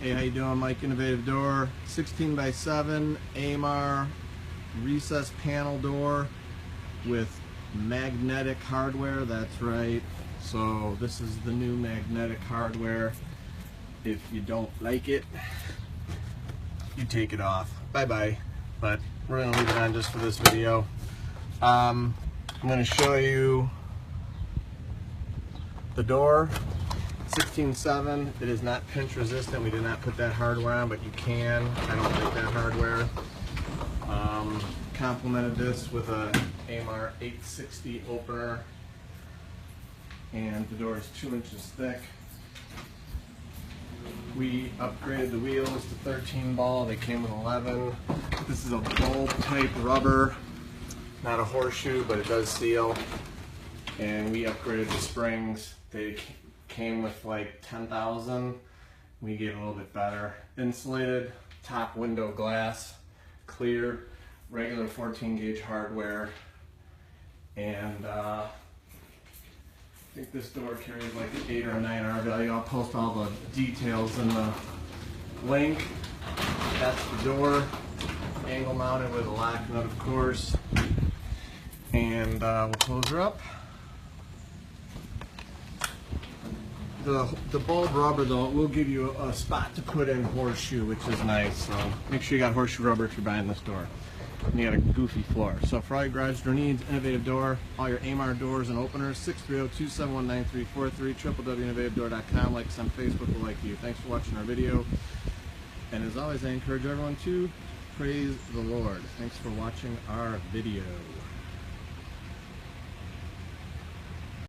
Hey, how you doing? Mike, Innovative Door, 16 by 7 amarr recessed panel door with magnetic hardware. That's right. So this is the new magnetic hardware. If you don't like it, you take it off. Bye-bye. But we're going to leave it on just for this video. I'm going to show you the door. 16.7. It is not pinch resistant. We did not put that hardware on, but you can. I don't like that hardware. Complemented this with a amarr 860 opener, and the door is 2 inches thick. We upgraded the wheels to 13 ball. They came with 11. This is a bulb type rubber, not a horseshoe, but it does seal. And we upgraded the springs. They came with like 10,000. We gave a little bit better. Insulated, top window glass, clear, regular 14 gauge hardware. And I think this door carries like an 8 or a 9 R value. I'll post all the details in the link. That's the door, angle mounted with a lock nut, of course. And we'll close her up. The bulb rubber, though, will give you a spot to put in horseshoe, which is nice. So make sure you got horseshoe rubber if you're buying this door. And you got a goofy floor. So for all your garage door needs, Innovative Door, all your amarr doors and openers, 630-271-9343, www.innovativedoor.com. Like us on Facebook, we'll like you. Thanks for watching our video. And as always, I encourage everyone to praise the Lord. Thanks for watching our video.